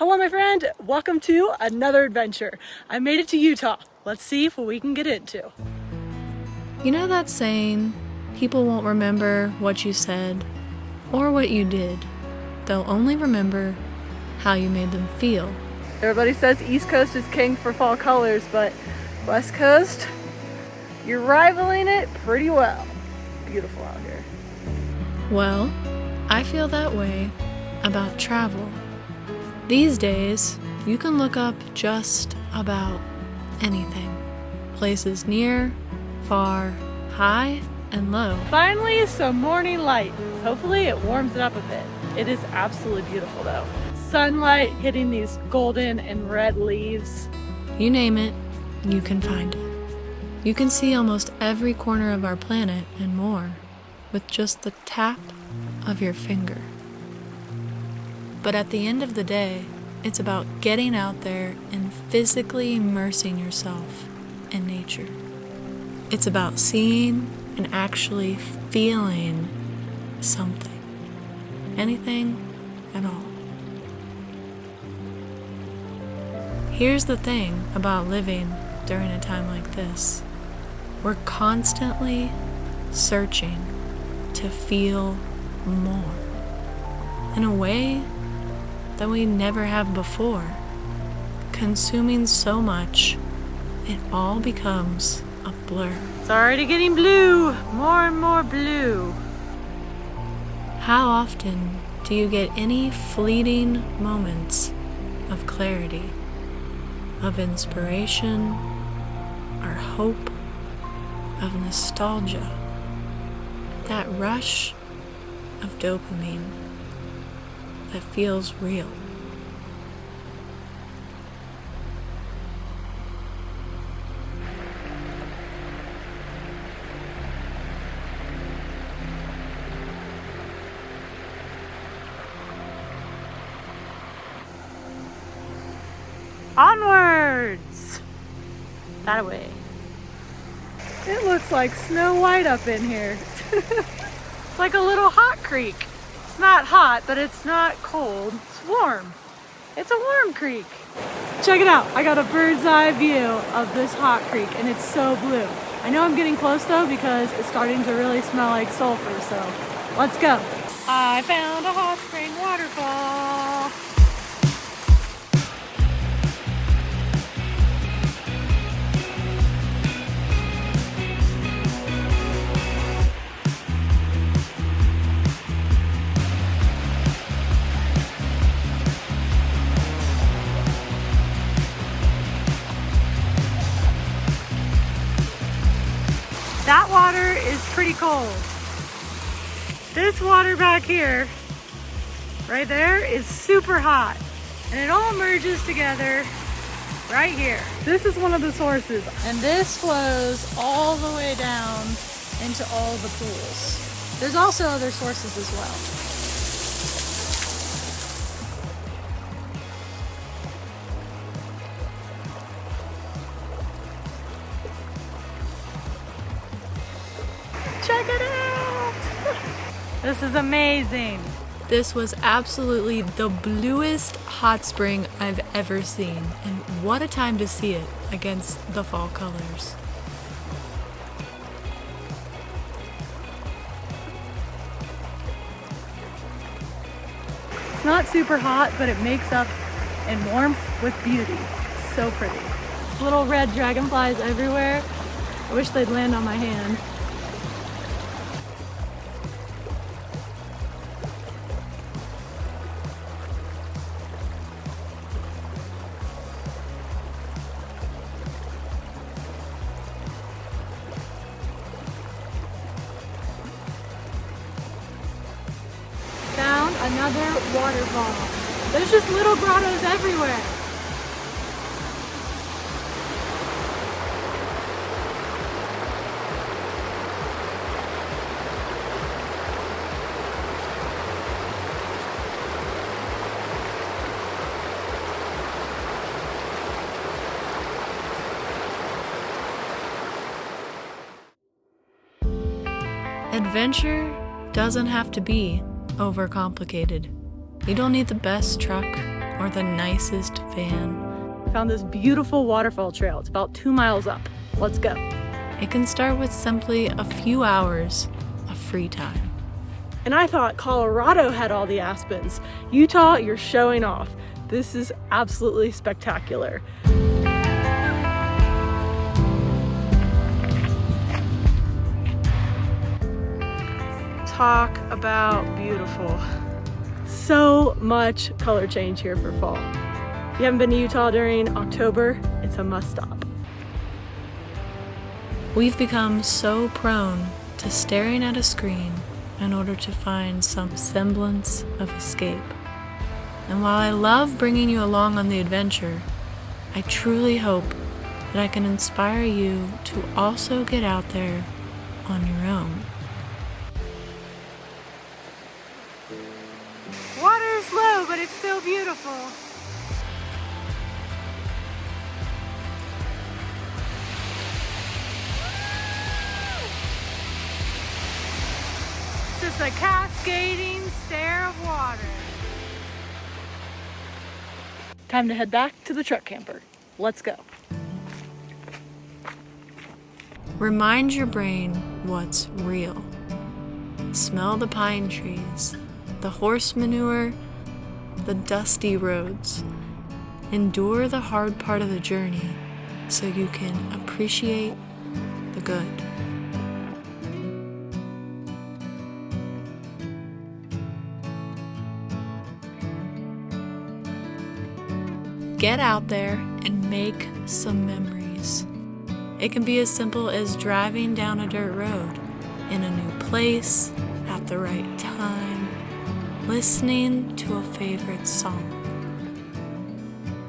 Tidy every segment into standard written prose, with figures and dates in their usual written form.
Hello my friend, welcome to another adventure. I made it to Utah. Let's see what we can get into. You know that saying, people won't remember what you said or what you did. They'll only remember how you made them feel. Everybody says East Coast is king for fall colors, but West Coast, you're rivaling it pretty well. Beautiful out here. Well, I feel that way about travel. These days, you can look up just about anything. Places near, far, high, and low. Finally, some morning light. Hopefully it warms it up a bit. It is absolutely beautiful though. Sunlight hitting these golden and red leaves. You name it, you can find it. You can see almost every corner of our planet and more with just the tap of your finger. But at the end of the day, it's about getting out there and physically immersing yourself in nature. It's about seeing and actually feeling something. Anything at all. Here's the thing about living during a time like this. We're constantly searching to feel more in a way that we never have before. Consuming so much, it all becomes a blur. It's already getting blue, more and more blue. How often do you get any fleeting moments of clarity, of inspiration, or hope, of nostalgia? That rush of dopamine that feels real. Onwards! That way. It looks like Snow White up in here. It's like a little hot creek. It's not hot, but it's not cold. It's warm. It's a warm creek. Check it out. I got a bird's eye view of this hot creek and it's so blue. I know I'm getting close though because it's starting to really smell like sulfur, so let's go. I found a hot spring waterfall. That water is pretty cold. This water back here, right there, is super hot. And it all merges together right here. This is one of the sources. And this flows all the way down into all the pools. There's also other sources as well. Check it out! This is amazing. This was absolutely the bluest hot spring I've ever seen, and what a time to see it against the fall colors. It's not super hot, but it makes up in warmth with beauty. It's so pretty. There's little red dragonflies everywhere. I wish they'd land on my hand. Found another waterfall. There's just little grottos everywhere. Adventure doesn't have to be overcomplicated. You don't need the best truck or the nicest van. Found this beautiful waterfall trail. It's about 2 miles up. Let's go. It can start with simply a few hours of free time. And I thought Colorado had all the aspens. Utah, you're showing off. This is absolutely spectacular. Talk about beautiful. So much color change here for fall. If you haven't been to Utah during October, it's a must stop. We've become so prone to staring at a screen in order to find some semblance of escape. And while I love bringing you along on the adventure, I truly hope that I can inspire you to also get out there on your own. Water's low, but it's still beautiful. Just a cascading stair of water. Time to head back to the truck camper. Let's go. Remind your brain what's real. Smell the pine trees, the horse manure, the dusty roads. Endure the hard part of the journey so you can appreciate the good. Get out there and make some memories. It can be as simple as driving down a dirt road, in a new place, at the right time, listening to a favorite song.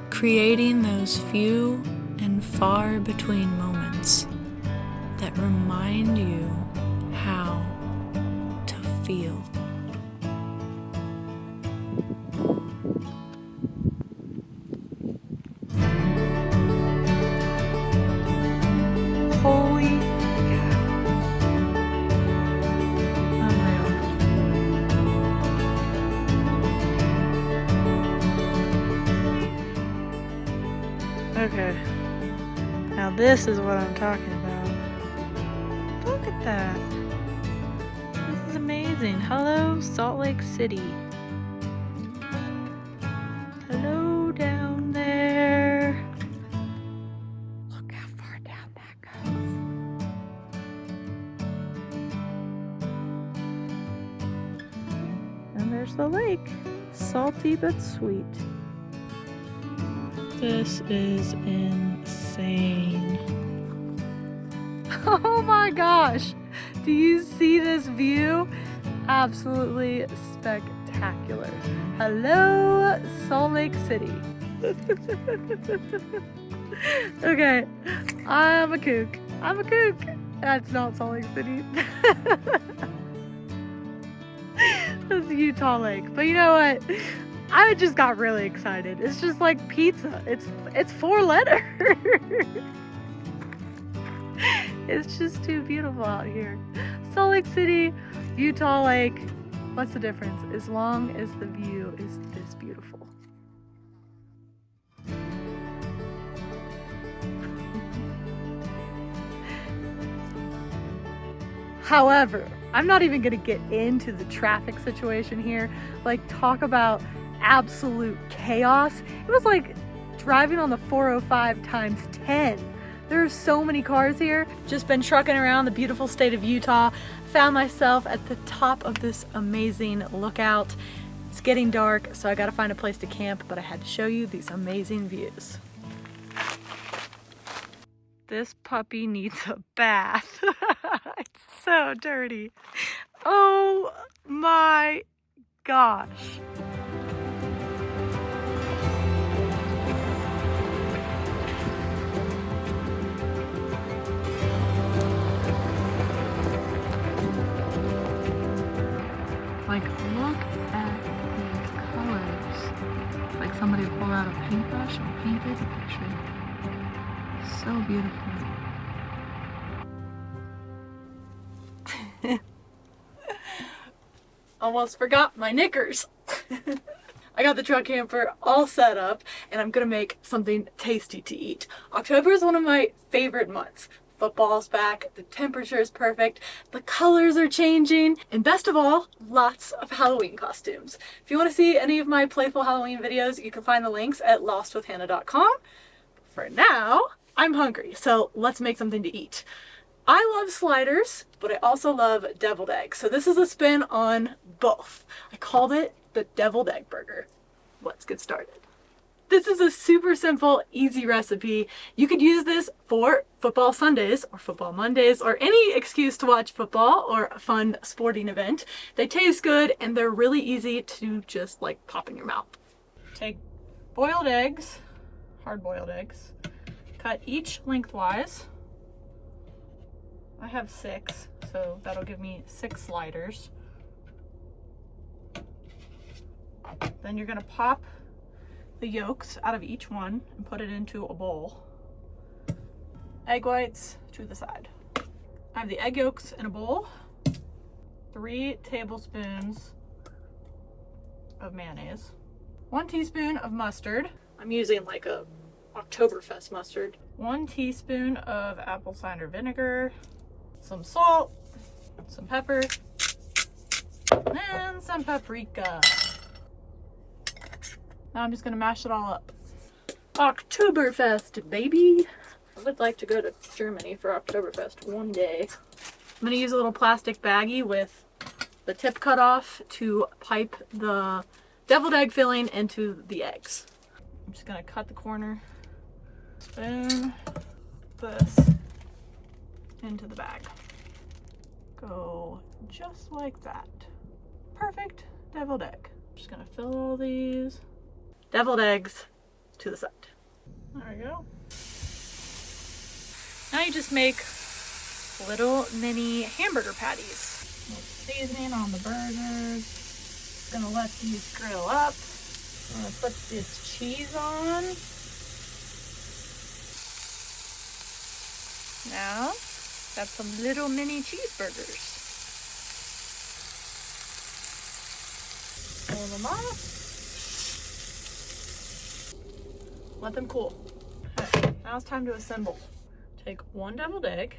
Creating those few and far between moments that remind you how to feel. Holy cow. Unreal. Okay. Now this is what I'm talking about. Look at that. This is amazing. Hello, Salt Lake City. Hello down there. Look how far down that goes. And there's the lake. Salty but sweet. This is insane. Oh my gosh. Do you see this view? Absolutely spectacular. Hello, Salt Lake City. Okay, I'm a kook. I'm a kook. That's not Salt Lake City. That's Utah Lake. But you know what? I just got really excited. It's just like pizza. It's 4 letters. It's just too beautiful out here. Salt Lake City, Utah Lake. What's the difference? As long as the view is this beautiful. However, I'm not even gonna get into the traffic situation here. Like, talk about absolute chaos. It was like driving on the 405 times 10. There are so many cars here. Just been trucking around the beautiful state of Utah. Found myself at the top of this amazing lookout. It's getting dark, so I gotta find a place to camp, but I had to show you these amazing views. This puppy needs a bath. It's so dirty. Oh my gosh. Like, look at these colors. It's like somebody pulled out a paintbrush and painted the picture. So beautiful. Almost forgot my knickers. I got the truck camper all set up and I'm gonna make something tasty to eat. October is one of my favorite months. Football's back, the temperature is perfect, the colors are changing, and best of all, lots of Halloween costumes. If you want to see any of my playful Halloween videos, you can find the links at lostwithhannah.com. For now, I'm hungry, so let's make something to eat. I love sliders, but I also love deviled eggs. So this is a spin on both. I called it the deviled egg burger. Let's get started. This is a super simple, easy recipe. You could use this for football Sundays or football Mondays or any excuse to watch football or a fun sporting event. They taste good and they're really easy to just like pop in your mouth. Take boiled eggs, hard-boiled eggs, cut each lengthwise. I have 6, so that'll give me 6 sliders. Then you're gonna pop the yolks out of each one and put it into a bowl. Egg whites to the side. I have the egg yolks in a bowl, 3 tablespoons of mayonnaise, 1 teaspoon of mustard. I'm using like a Oktoberfest mustard. 1 teaspoon of apple cider vinegar, some salt, some pepper, and some paprika. Now I'm just gonna mash it all up. Oktoberfest, baby. I would like to go to Germany for Oktoberfest one day. I'm gonna use a little plastic baggie with the tip cut off to pipe the deviled egg filling into the eggs. I'm just gonna cut the corner, spoon this into the bag. Go just like that. Perfect deviled egg. I'm just gonna fill all these deviled eggs to the side. There we go. Now you just make little mini hamburger patties. A little seasoning on the burgers. Gonna let these grill up. I'm gonna put this cheese on. Now, got some little mini cheeseburgers. Pull them off. Let them cool. Okay, now it's time to assemble. Take 1 deviled egg,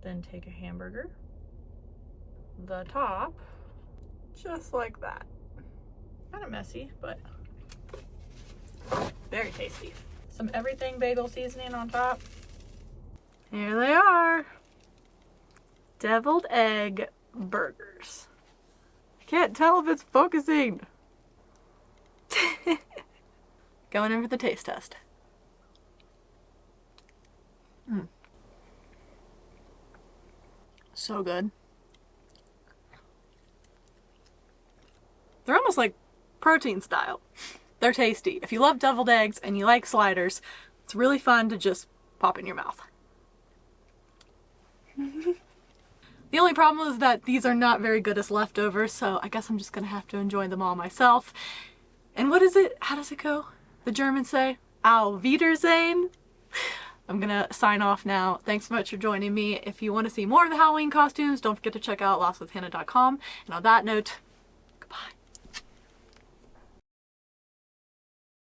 then take a hamburger, the top, just like that. Kind of messy, but very tasty. Some everything bagel seasoning on top. Here they are. Deviled egg burgers. I can't tell if it's focusing. Going in for the taste test. So good. They're almost like protein style. They're tasty. If you love deviled eggs and you like sliders, it's really fun to just pop in your mouth. The only problem is that these are not very good as leftovers, so I guess I'm just gonna have to enjoy them all myself. And what is it? How does it go? The Germans say, Auf Wiedersehen. I'm gonna sign off now. Thanks so much for joining me. If you want to see more of the Halloween costumes, don't forget to check out lostwithhannah.com. And on that note,